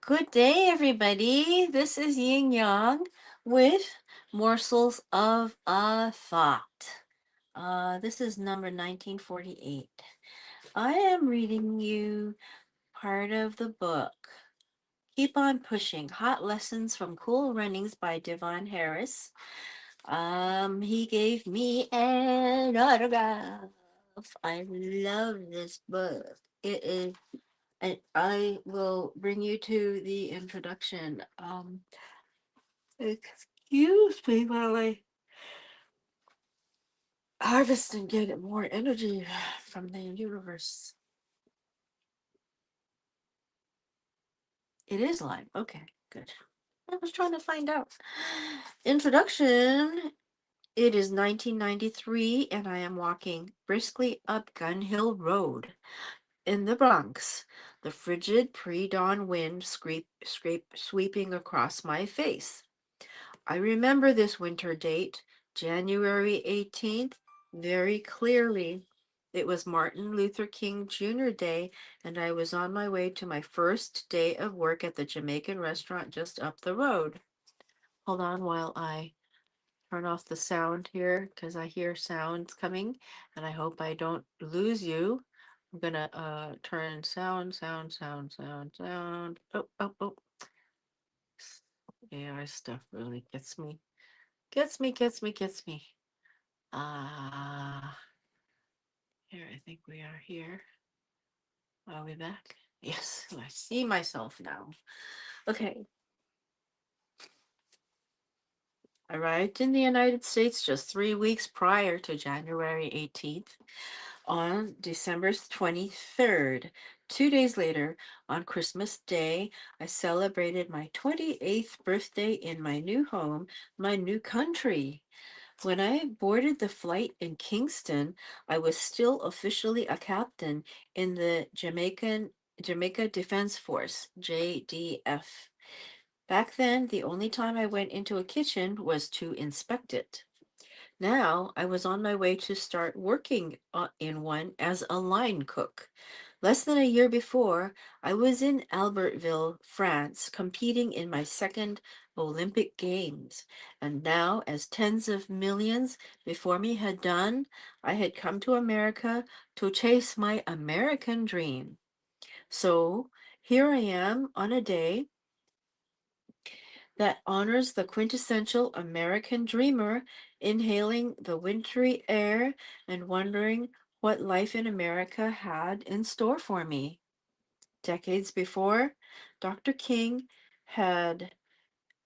Good day, everybody. This is Yin Yang with Morsels of a Thought. This is number 1948. I am reading you part of the book. Keep on Pushing, Hot Lessons from Cool Runnings by Devon Harris. He gave me an autograph. I love this book. It is and I will bring you to the introduction. Excuse me while I harvest and get more energy from the universe. It is live. Okay, good. I was trying to find out. Introduction. It is 1993, and I am walking briskly up Gun Hill Road in the Bronx. The frigid pre-dawn wind sweeping across my face. I remember this winter date, January 18th, very clearly. It was Martin Luther King Jr. Day, and I was on my way to my first day of work at the Jamaican restaurant just up the road. Hold on while I turn off the sound here because I hear sounds coming, and I hope I don't lose you. I'm gonna turn sound. Oh. AI stuff really gets me. Ah, here, I think we are here. Are we back? Yes, I see myself now. Okay. Arrived in the United States just 3 weeks prior to January 18th. On December 23rd, 2 days later, on Christmas Day, I celebrated my 28th birthday in my new home, my new country. When I boarded the flight in Kingston, I was still officially a captain in the Jamaica Defense Force, JDF. Back then, the only time I went into a kitchen was to inspect it. Now, I was on my way to start working in one as a line cook. Less than a year before, I was in Albertville, France, competing in my second Olympic Games. And now, as tens of millions before me had done, I had come to America to chase my American dream. So here I am on a day that honors the quintessential American dreamer, inhaling the wintry air and wondering what life in America had in store for me. Decades before, Dr. King had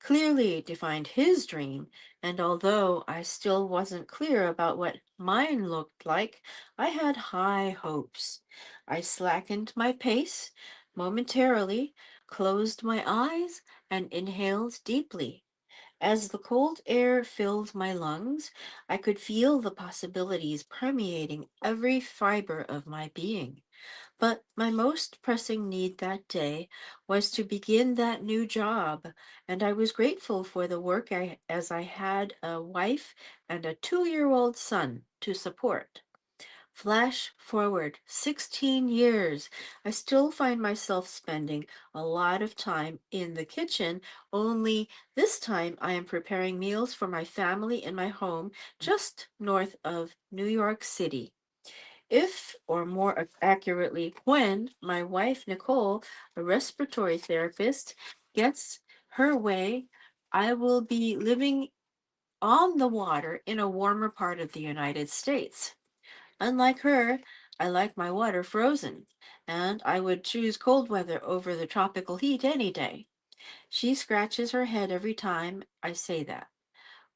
clearly defined his dream, and although I still wasn't clear about what mine looked like, I had high hopes. I slackened my pace momentarily, closed my eyes, and inhaled deeply. As the cold air filled my lungs, I could feel the possibilities permeating every fiber of my being. But my most pressing need that day was to begin that new job, and I was grateful for the work as I had a wife and a 2-year-old son to support. Flash forward 16 years. I still find myself spending a lot of time in the kitchen, only this time I am preparing meals for my family in my home just north of New York City. If, or more accurately, when my wife Nicole, a respiratory therapist, gets her way, I will be living on the water in a warmer part of the United States. Unlike her, I like my water frozen, and I would choose cold weather over the tropical heat any day. She scratches her head every time I say that.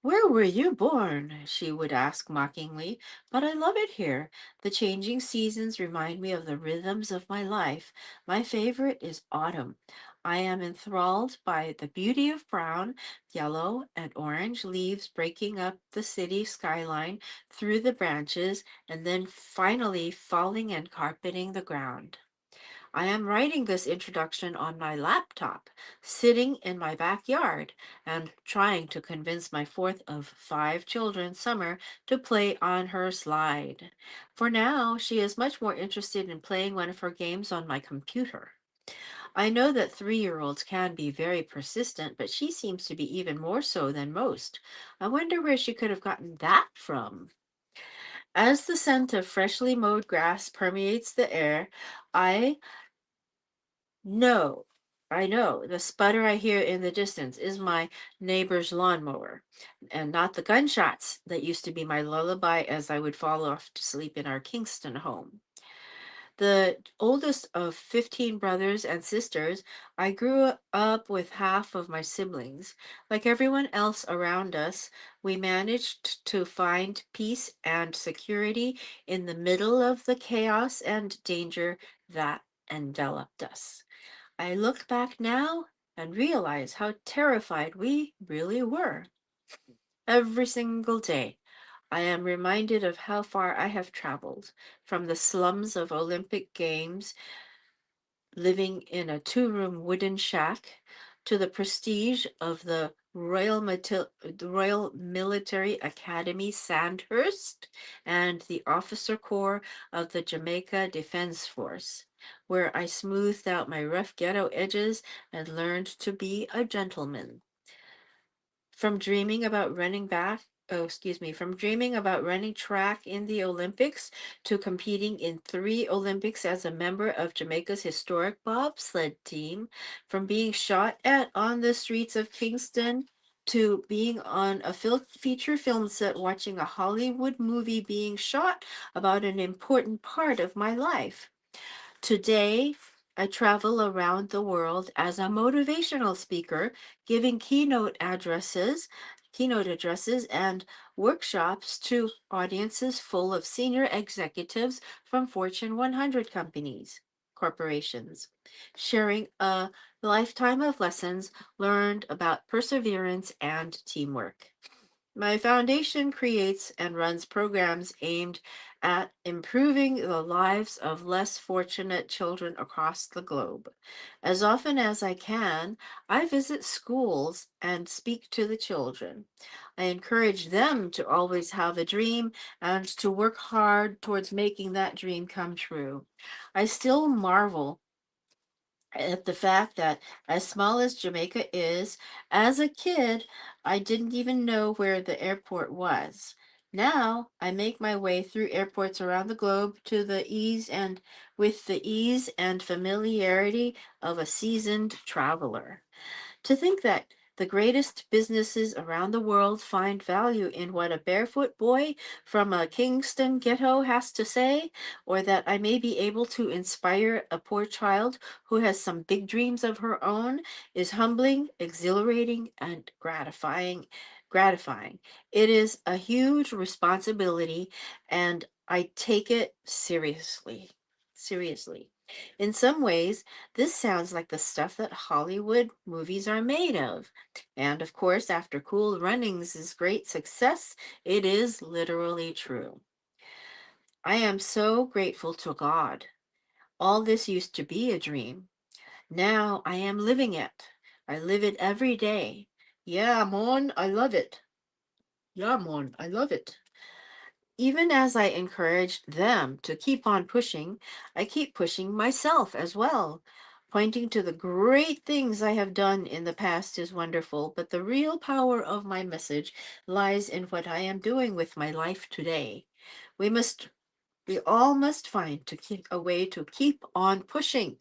Where were you born? She would ask mockingly, but I love it here. The changing seasons remind me of the rhythms of my life. My favorite is autumn. I am enthralled by the beauty of brown, yellow, and orange leaves breaking up the city skyline through the branches and then finally falling and carpeting the ground. I am writing this introduction on my laptop, sitting in my backyard, and trying to convince my fourth of 5 children, Summer, to play on her slide. For now, she is much more interested in playing one of her games on my computer. I know that 3-year-olds can be very persistent, but she seems to be even more so than most. I wonder where she could have gotten that from. As the scent of freshly mowed grass permeates the air, I know, I know the sputter I hear in the distance is my neighbor's lawnmower, and not the gunshots that used to be my lullaby as I would fall off to sleep in our Kingston home. The oldest of 15 brothers and sisters, I grew up with half of my siblings. Like everyone else around us, we managed to find peace and security in the middle of the chaos and danger that enveloped us. I look back now and realize how terrified we really were. Every single day, I am reminded of how far I have traveled from the slums of Olympic Games, living in a 2-room wooden shack, to the prestige of the Royal Military Academy Sandhurst and the Officer Corps of the Jamaica Defense Force, where I smoothed out my rough ghetto edges and learned to be a gentleman. From dreaming about running back, oh, excuse me, from dreaming about running track in the Olympics to competing in 3 Olympics as a member of Jamaica's historic bobsled team, from being shot at on the streets of Kingston to being on a feature film set watching a Hollywood movie being shot about an important part of my life. Today, I travel around the world as a motivational speaker, giving keynote addresses and workshops to audiences full of senior executives from Fortune 100 corporations, sharing a lifetime of lessons learned about perseverance and teamwork. My foundation creates and runs programs aimed at improving the lives of less fortunate children across the globe. As often as I can, I visit schools and speak to the children. I encourage them to always have a dream and to work hard towards making that dream come true. I still marvel at the fact that, as small as Jamaica is, as a kid, I didn't even know where the airport was. Now I make my way through airports around the globe to the ease and with the ease and familiarity of a seasoned traveler. To think that the greatest businesses around the world find value in what a barefoot boy from a Kingston ghetto has to say, or that I may be able to inspire a poor child who has some big dreams of her own, is humbling, exhilarating, and gratifying. It is a huge responsibility, and I take it seriously. Seriously. In some ways, this sounds like the stuff that Hollywood movies are made of. And of course, after Cool Runnings' great success, it is literally true. I am so grateful to God. All this used to be a dream. Now I am living it. I live it every day. Yeah, Mon, I love it. Yeah, Mon, I love it. Even as I encourage them to keep on pushing, I keep pushing myself as well. Pointing to the great things I have done in the past is wonderful, but the real power of my message lies in what I am doing with my life today. We must, we all must find to keep a way to keep on pushing.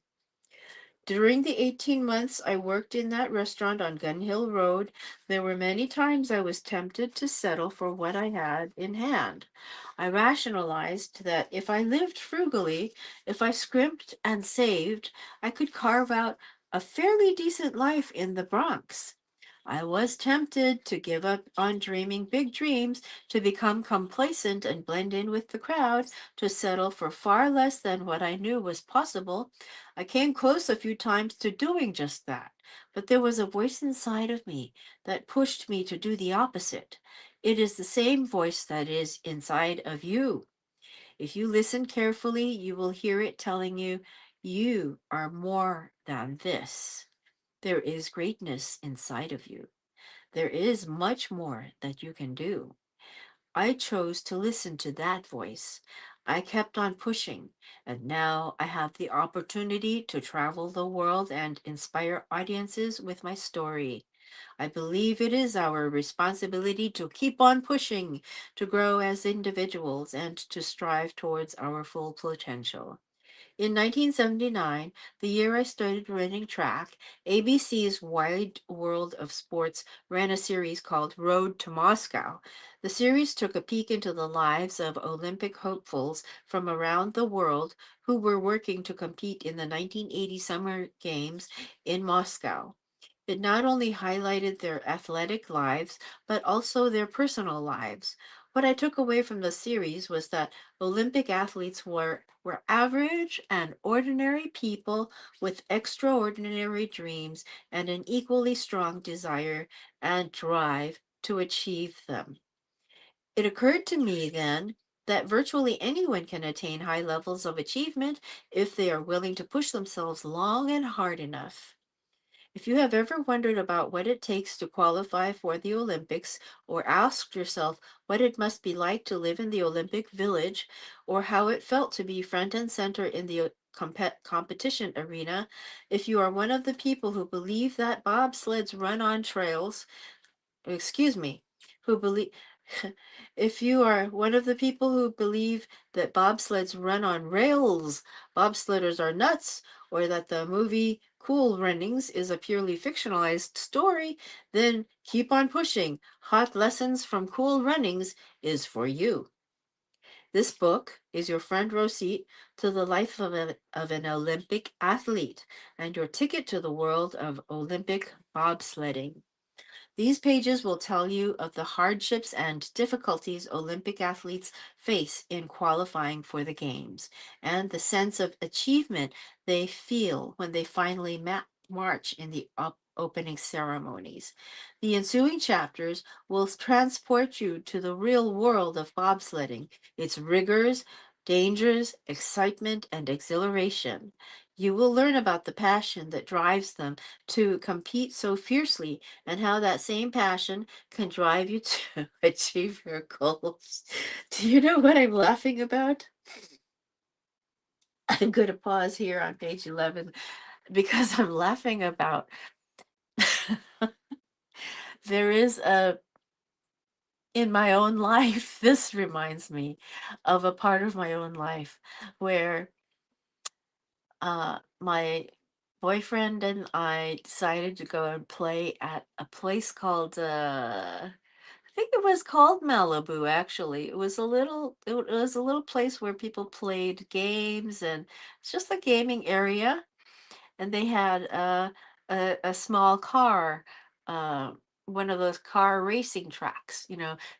During the 18 months I worked in that restaurant on Gun Hill Road, there were many times I was tempted to settle for what I had in hand. I rationalized that if I lived frugally, if I scrimped and saved, I could carve out a fairly decent life in the Bronx. I was tempted to give up on dreaming big dreams, to become complacent and blend in with the crowd, to settle for far less than what I knew was possible. I came close a few times to doing just that, but there was a voice inside of me that pushed me to do the opposite. It is the same voice that is inside of you. If you listen carefully, you will hear it telling you, you are more than this. There is greatness inside of you. There is much more that you can do. I chose to listen to that voice. I kept on pushing, and now I have the opportunity to travel the world and inspire audiences with my story. I believe it is our responsibility to keep on pushing, to grow as individuals, and to strive towards our full potential. In 1979, the year I started running track, ABC's Wide World of Sports ran a series called Road to Moscow. The series took a peek into the lives of Olympic hopefuls from around the world who were working to compete in the 1980 Summer Games in Moscow. It not only highlighted their athletic lives, but also their personal lives. What I took away from the series was that Olympic athletes were average and ordinary people with extraordinary dreams and an equally strong desire and drive to achieve them. It occurred to me then that virtually anyone can attain high levels of achievement if they are willing to push themselves long and hard enough. If you have ever wondered about what it takes to qualify for the Olympics, or asked yourself what it must be like to live in the Olympic Village, or how it felt to be front and center in the competition arena, if you are one of the people who believe that bobsleds run on trails, excuse me, who believe, if you are one of the people who believe that bobsleds run on rails, bobsledders are nuts, or that the movie Cool Runnings is a purely fictionalized story, then keep on pushing. Hot Lessons from Cool Runnings is for you. This book is your front row seat to the life of an Olympic athlete and your ticket to the world of Olympic bobsledding. These pages will tell you of the hardships and difficulties Olympic athletes face in qualifying for the Games, and the sense of achievement they feel when they finally march in the opening ceremonies. The ensuing chapters will transport you to the real world of bobsledding, its rigors, dangers, excitement, and exhilaration. You will learn about the passion that drives them to compete so fiercely and how that same passion can drive you to achieve your goals. Do you know what I'm laughing about? I'm going to pause here on page 11 because I'm laughing about there is a in my own life. This reminds me of a part of my own life where my boyfriend and I decided to go and play at a place called I think it was called Malibu, actually. It was a little place where people played games, and it's just a gaming area. And they had a small car, uh, one of those car racing tracks,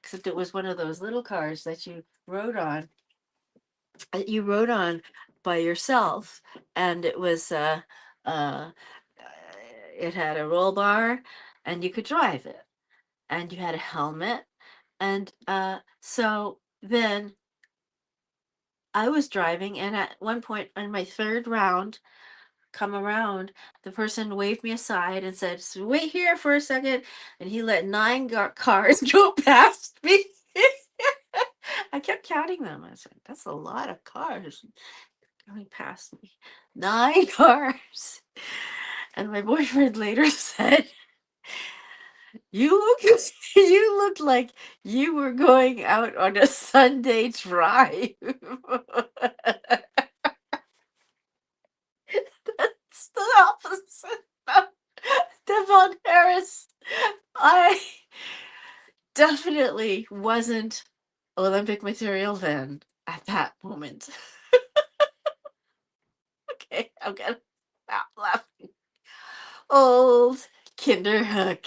except it was one of those little cars that you rode on by yourself, and uh, it had a roll bar, and you could drive it, and you had a helmet. And so then I was driving, and at one point on my third round, come around, the person waved me aside and said, "So wait here for a second." And he let nine cars go past me. I kept counting them. I said, "That's a lot of cars going past me. Nine cars." And my boyfriend later said, "You look you looked like you were going out on a Sunday drive." That's the opposite of Devon Harris. I definitely wasn't Olympic material then at that moment. Okay, I'm gonna stop laughing. Old Kinderhook.